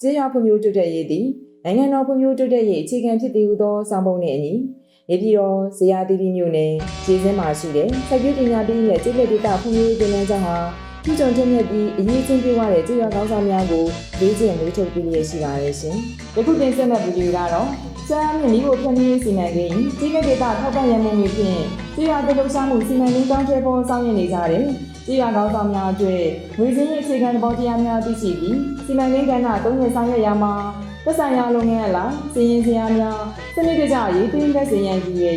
ကျေးရွာဖွံ့ဖြိုးတိုးတက်ရေးသည်နိုင်ငံတော်ဖွံ့ဖြိုးတိုးတက်ရေးအခြေခံဖြစ်တည်ဟူသောဆောင်ပုဒ်နှင့်အညီနေပြည်တော်ဇေယျသီရိမြို့နယ်ခြေစင်းမှာရှိတဲ့စိုက်ပျိုးပညာပေးရဲ့ကျေးလက်ဒေသဖွံ့ဖြိုးရေးသင်တန်းကျောင်းဟာပြုစုံတင်မြတ်ပြီးအရေးချင်းပြည့်ဝတဲ့ကျေးရွာကောင်းဆောင်များကိုလေ့ကျင့်မွေးထုတ်ပေးရရှိပါရဲ့ရှင်။ယခုတင်ဆက်မဲ့ဗီဒီယိုကတော့ဆန်းမြင့်မျိုးဖြန့်ဖြူးရေးစီမံကိန်းကျေးလက်ဒေသထောက်ပံ့ရန်မှုတွေဖြင့်ကျေးရွာတည်လှုပ်ရှားမှုစီမံကိန်းကောင်းကျယ်ပေါ်ဆောင်ရွက်နေကြတဲ့ကျေးရွာကောင်းဆောင်များအတွက်ငွေစင်းရေးအခြေခံသဘောတရားများသိရှိပြီးစီမံကိန်းကဏ္ဍ3နှစ်ဆောင်ရွက်ရမှာသက်ဆိုင်ရာလုပ်ငန်းအလားစီရင်စရာများစနစ်တကျရေးသွင်းတဲ့စီရင်ကြီးရဲ့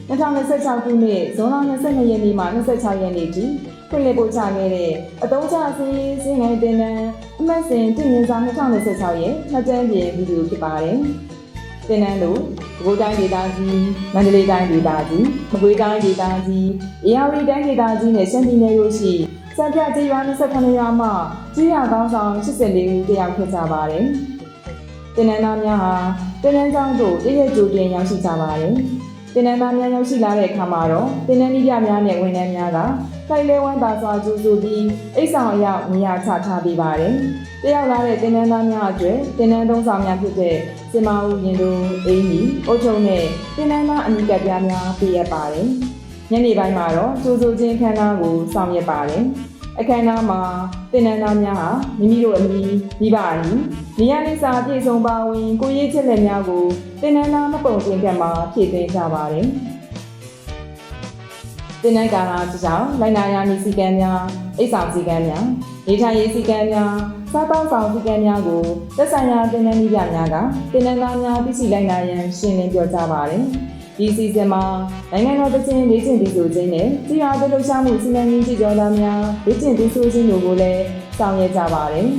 2026ခုနှစ်ဇွန်လ22ရက်နေ့မှ26ရက်နေ့ထိဖွင့်လှစ်ပို့ချခဲ့တဲ့အသုံးချစီရင်စင်ငယ်တင်တန်းအမှတ်စဉ်တင်မြင့်စာ2026ရဲ့မှတ်တမ်းပြင်ဗီဒီယိုဖြစ်ပါတယ်။တင်တန်းတို့ပဲခူးတိုင်းဒေသကြီးမန္တလေးတိုင်းဒေသကြီးမကွေးတိုင်းဒေသကြီးဧရာဝတီတိုင်းဒေသကြီးနဲ့ရှမ်းပြည်နယ်တို့ရှိစံပြကျေးရွာ28ရွာမှကျေးရွာကောင်းဆောင်84ဦးတက်ရောက်ခဲ့ကြပါတယ်။တင်နန်းသားများဟာတင်နန်းကျောင်းသို့တရက်ကြိုတင်ရောက်ရှိကြပါတယ်။တင်နန်းသားများရောက်ရှိလာတဲ့အခါမှာတော့တင်နန်းမိပြများနဲ့ဝန်ထမ်းများကထိုင်လဲဝမ်းသာစွာကြိုးဆိုပြီးအိတ်ဆောင်အရောက်နေရာချထားပေးပါတယ်။တက်ရောက်လာတဲ့တင်နန်းသားများအတွက်တင်နန်းသုံးဆောင်များဖြစ်တဲ့စင်မဦးရင်တို့အင်းကြီးအုတ်ထုံနဲ့တင်နန်းသားအမိကပ်ပြားများပေးရပါတယ်။ညနေပိုင်းမှာတော့ကြိုးဆိုခြင်းခန်းသားကိုဆောင်ရွက်ပါတယ်။အခမ်းအနားမှာတင်နန်းသားများဟာမိမိတို့အမိမိဘအမိနေရာလေးစာပြည့်စုံပါဝင်ကိုရေးချက်လက်များကိုတင်နန်းသားမပုံတင်ကံမှာဖြည့်သွင်းကြပါတယ်။တင်နန်းကာလကြောင့်လိုက်နာရမည့်စည်းကမ်းများအိတ်ဆောင်စည်းကမ်းများနေထိုင်ရေးစည်းကမ်းများစားသောက်ဆောင်စည်းကမ်းများကိုသက်ဆိုင်ရာတင်နန်းမိပြများကတင်နန်းသားများသိရှိလိုက်နာရန်ရှင်းလင်းပြောကြားပါတယ်။ဒီစီစဉ်မှာနိုင်ငံတော်တခြင်းလေ့ကျင့်တည်ဆိုခြင်းနဲ့ကျေးရွာတည်လှုပ်ရှားမှုစီမံကိန်းကြီးကျော်သားများလေ့ကျင့်တည်ဆိုခြင်းတို့ကိုလည်းဆောင်ရွက်ကြပါတယ်။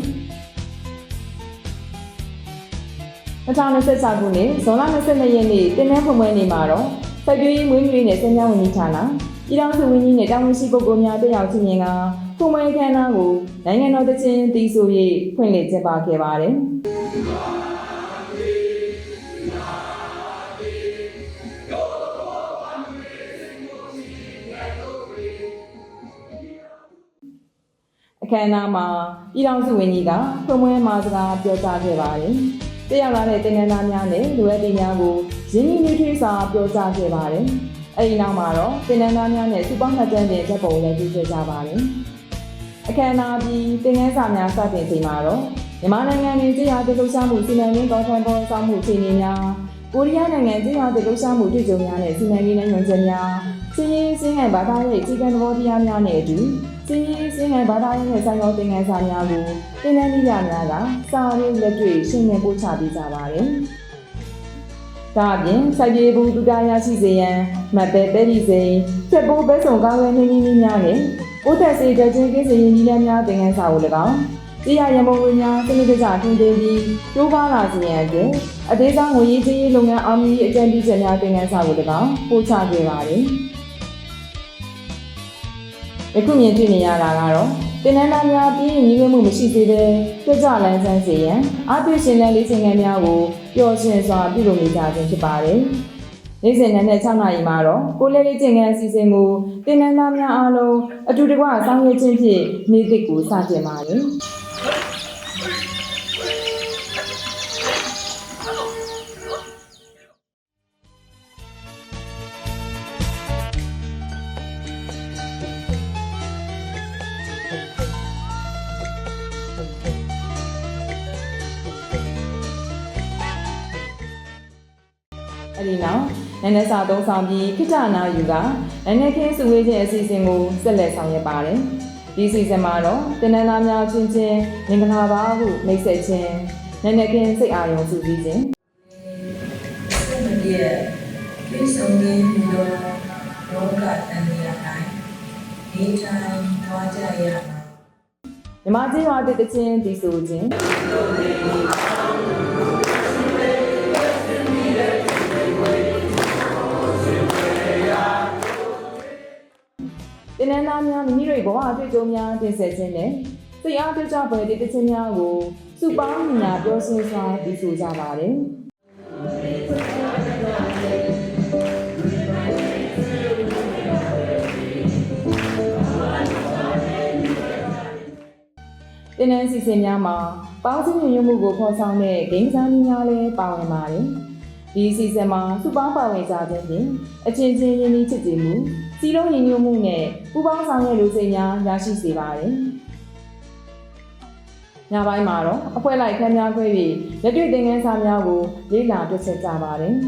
2026ခုနှစ်ဇွန်လ22ရက်နေ့တင်နန်းဖွင့်ပွဲနေ့မှာတော့စိုက်ပျိုးရေးမွေးမြူရေးနဲ့ဆင်းရဲဝန်ကြီးဌာနပြည်ထောင်စုဝန်ကြီးနဲ့တာဝန်ရှိပုဂ္ဂိုလ်များတက်ရောက်ခြင်းမြင်ကဖွင့်ပွဲအခမ်းအနားကိုနိုင်ငံတော်တခြင်းတည်ဆို၍ဖွင့်လှစ်ကျင်းပခဲ့ပါတယ်။အခမ်းအနားမှာပြည်ထောင်စုဝန်ကြီးကဖွင့်ပွဲမှာစကားပြောကြားခဲ့ပါတယ်။တက်ရောက်လာတဲ့တင်နန်းသားများနဲ့လူဝဲတီများကိုရင်းနှီးနှီးထွေးစွာပြောကြားခဲ့ပါတယ်။အဲဒီနောက်မှာတော့တင်နန်းသားများနဲ့စုပေါင်းမှတ်တမ်းတင်ဓာတ်ပုံလည်းပြုခဲ့ကြပါတယ်။အခမ်းအနားပြီးတင်နန်းစာများစတင်ချိန်မှာတော့မြန်မာနိုင်ငံတွင်ကျေးရွာတည်လှုပ်ရှားမှုစီမံကိန်းကောင်းထမ်းပေါ်ဆောင်မှုအခြေအနေများကိုရီးယားနိုင်ငံကျေးရွာတည်လှုပ်ရှားမှုတွေ့ကြုံများနဲ့စီမံကိန်းနဲ့ညွှန်ချက်များစည်ရင်းစင်းငယ်ဘာသာရေးအခြေခံသဘောတရားများနဲ့အတူစည်ရင်းစင်းငယ်ဘာသာရေးနဲ့ဆိုင်ရာသင်ခန်းစာများကိုတင်နန်းမိပြများကစာရေးလက်တွေ့ရှင်းလင်းပို့ချပေးကြပါတယ်။ဒါအပြင်စိုက်ပျိုးမှုဒုတိယရရှိစေရန်မတ်ပဲပဲဒီစိန်ချက်ပိုးပဲဆောင်ကားဝဲနှင်းနှင်းများနဲ့ဥသက်စေတခြင်းကိစ္စရင်းနှီးများသင်ခန်းစာကို၎င်းတရားရမုံဝင်များစနစ်တကျထွန်းတင်ပြီးကျိုးပါလာစေရန်အတွက်အသေးစားငွေရေးကြေးရေးလုပ်ငန်းအောင်မြင်ရေးအကြံပြုချက်များသင်ခန်းစာကို၎င်းပို့ချခဲ့ပါတယ်။ယခုမြင်တွေ့နေရတာကတော့တင်နန်းသားများပြည့်ညီဝဲမှုမရှိသေးတဲ့ကြွကြလန်းဆန်းစေရန်အားသွေးရှင်တဲ့လေးစင်ငယ်များကိုပျော်ရွှင်စွာပြုလုပ်နေကြခြင်းဖြစ်ပါတယ်။နေ့စဉ်နဲ့6နာရီမှာတော့ကိုလေးလေးကျင်ငန်းအစီအစဉ်ကိုတင်နန်းသားများအားလုံးအတူတကွဆောင်ရွက်ခြင်းဖြင့်နေ့တစ်ကိုစတင်ပါတယ်။အဲဒီနောက်နန်းနစာသုံးဆောင်ပြီးခိတ္တနာယူကနန်းနခင်းစုဝေးခြင်းအစီအစဉ်ကိုဆက်လက်ဆောင်ရွက်ပါတယ်။ဒီအစီအစဉ်မှာတော့တင်နန်းသားများချင်းချင်းမင်္ဂလာပါဟုမိတ်ဆက်ခြင်းနန်းနခင်းစိတ်အာရုံစုစည်းခြင်းဆက်မပြည့်ကိစ္စတွေပြီးတော့ရောဂတန်ရာတိုင်းဒီတိုင်းသွားကြရမှာမြမကျေးရွာတည်ခြင်းတည်ဆိုခြင်းတင်နန်းသားများမိမိတို့ဘဝအတွေ့အကြုံများတင်ဆက်ခြင်းနဲ့စိတ်အားကြွကြွပွဲတည်ခြင်းများကိုစုပေါင်းညာပြောရှင်းစွာတည်ဆိုကြပါတယ်။ တင်နန်းစီစဉ်များမှာပေါင်းစည်းညီညွတ်မှုကိုဖော်ဆောင်တဲ့ဂိမ်းစားနည်းများလည်းပါဝင်ပါတယ်။ဒီစီစဉ်မှာစုပေါင်းပါဝင်ကြခြင်းဖြင့်အချင်းချင်းရင်းနှီးချစ်ကြည်မှုစီလုံးညီညွတ်မှုနဲ့ပူးပေါင်းဆောင်ရွက်လူစိတ်များရရှိစေပါတယ်။ညပိုင်းမှာတော့အဖွဲ့လိုက်ခန်းများခွဲပြီးလက်တွေ့သင်ခန်းစာများကိုလေ့လာတွေ့ဆက်ကြပါတယ်။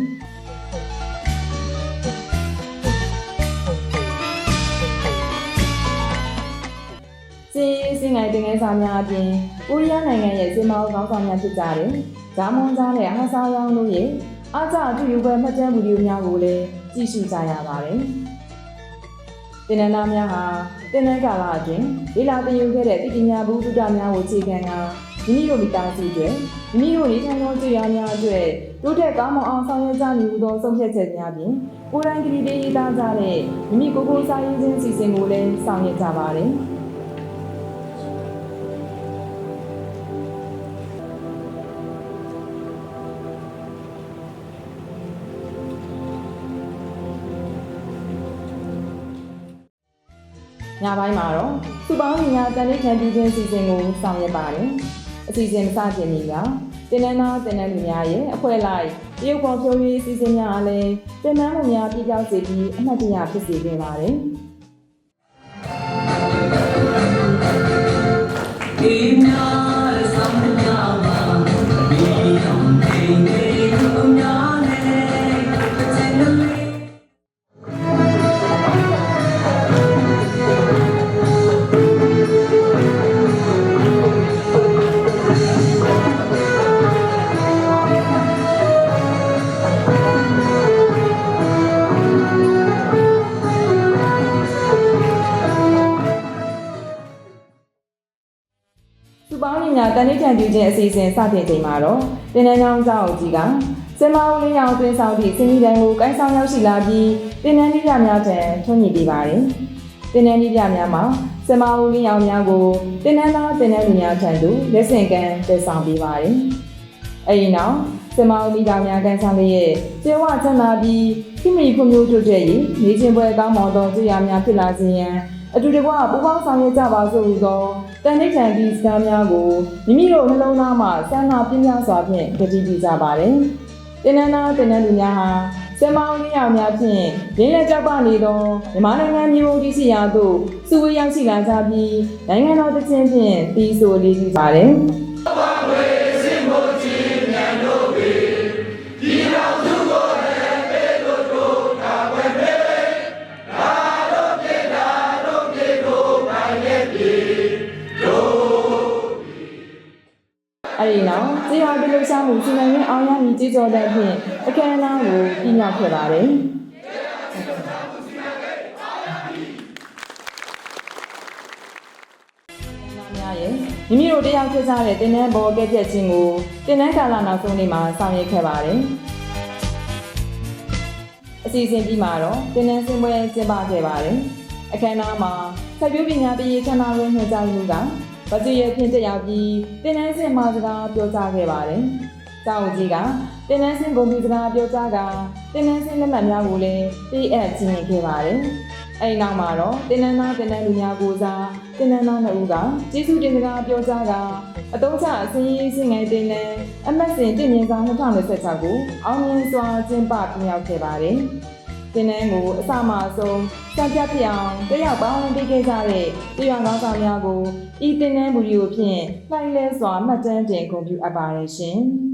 စင်ငိုင်သင်ခန်းစာများအပြင်ကိုရီးယားနိုင်ငံရဲ့စင်မောင်းခေါင်းဆောင်များဖြစ်ကြတဲ့ဂျာမွန်သားနဲ့ဟာဆာယောင်တို့ရဲ့အားကျအထူးယူပွဲမှတ်တမ်းဗီဒီယိုများကိုလည်းကြည့်ရှုကြရပါတယ်။သင်တန်းသားများဟာသင်တန်းကာလအတွင်းလေ့လာသင်ယူခဲ့တဲ့သိပညာဘုဒ္ဓများကိုအခြေခံကမိမိတို့မိသားစုတွေမိမိတို့နေထိုင်သောကြွေရများအတွက်တိုးတက်ကောင်းမွန်အောင်ဆောင်ရွက်ကြမည်ဟူသောဆုံးဖြတ်ချက်များဖြင့်ကိုယ်တိုင်ကတိပေးရေးသားကြတဲ့မိမိကိုယ်ကိုယ်စာရေးခြင်းစီစဉ်ကိုလည်းဆောင်ရွက်ကြပါတယ်။ညပိုင်းမှာတော့စုပေါင်းညီညာတန်လေးခံပြီးခြင်းစီစဉ်ကိုဆောင်ရွက်ပါတယ်။အစီအစဉ်မစတင်မီကတင်နန်းသားတင်နန်းလူများရဲ့အဖွဲ့လိုက်တရုတ်ပေါ်ဖြိုးရေးစီစဉ်များအားလည်းတင်နန်းမှုများပြပြောက်စေပြီးအမှတ်တရဖြစ်စေခဲ့ပါတယ်။ဒီများဆောင်ကြပါဒီအောင်နေနေကိုများနဲ့ချင်းလူပေါင်းညာတန်လေးခံပြုခြင်းအစီအစဉ်စတင်ချိန်မှာတော့တင်နန်းကျောင်းကျောင်းကြီးကစင်မဦးလေးရောင်တွင်ဆောင်သည့်စင်ကြီးတန်းကိုကိုင်းဆောင်ရောက်ရှိလာပြီးတင်နန်းကြီးပြများထံထွန်းညှိပေးပါတယ်။တင်နန်းကြီးပြများမှာစင်မဦးလေးရောင်များကိုတင်နန်းသားတင်နန်းလူများထံသို့လက်ဆင့်ကမ်းတည်ဆောင်ပေးပါတယ်။အဲဒီနောက်စင်မဦးလေးတော်များကန်ဆောင်လျက်ကျေဝချမ်းသာပြီးခိမိဖွံ့ဖြိုးတိုးတက်ရေးနေခြင်းပွဲကောင်းမွန်သောကြွေရများဖြစ်လာစေရန်အတူတကွပူးပေါင်းဆောင်ရွက်ကြပါစို့ဟူသောတန်လေးခံပြီးစကားများကိုမိမိတို့နှလုံးသားမှစံနာပြင်းပြစွာဖြင့်တည်တည်ကြပါတယ်။တင်နန်းသားတင်နန်းလူများဟာစင်မောင်းလေးရောင်များဖြင့်ရင်းလက်ကြောက်ပနေသောမြန်မာနိုင်ငံမျိုးမုံကြီးရှိရာသို့စုဝေးရောက်ရှိလာကြပြီးနိုင်ငံတော်တခြင်းဖြင့်တီးဆိုလေးကြပါတယ်။အဲဒီနောက်ကျေးရွာပြည်လူဆောင်မှုစီမံကိန်းအောင်ရမည်ကြေးကြောတဲ့ဖြင့်အခမ်းအနားကိုပြညတ်ခဲ့ပါတယ်။များရဲ့မိမိတို့တရားဖြစ်ကြတဲ့တင်နန်းဘော်ကဲ့ပြက်ခြင်းကိုတင်နန်းကာလနောက်ဆုံးနေ့မှာဆောင်ရွက်ခဲ့ပါတယ်။အစီအစဉ်ပြီးမှာတော့တင်နန်းစင်ပွဲကျင်းပခဲ့ပါတယ်။အခမ်းအနားမှာစိုက်ပျိုးပညာပြည်ဌာနတွင်ညွှန်ကြားမှုကဗဇီရဲ့ဖြင့်တက်ရောက်ပြီးတင်နန်းစင်မှာစကားပြောကြားခဲ့ပါတယ်။ကျောင်းကြီးကတင်နန်းစင်ဂုဏ်ပြုစကားပြောကြားကတင်နန်းစင်လက်မှတ်များကိုလည်းပေးအပ်ခြင်းခဲ့ပါတယ်။အဲဒီနောက်မှာတော့တင်နန်းသားတင်နန်းလူများကိုစားတင်နန်းသား2ဦးကကျေးဇူးတင်စကားပြောကြားကအတုံးချအစည်းအဝေးစင်ငယ်တင်နန်းအမှတ်စဉ်တင်မြင့်ဆောင်2026ကိုအောင်မြင်စွာကျင်းပပြရောက်ခဲ့ပါတယ်။တင်နန်းကိုအစမှအဆုံးစံပြဖြစ်အောင်တယောက်ပေါင်းပေးခဲ့ကြတဲ့တရွာကောင်းဆောင်များကိုဤတင်နန်းဘူရီကိုဖြင့်လှိုင်းလဲစွာမှတ်တမ်းတင်ဂုဏ်ပြုအပ်ပါတယ်ရှင်။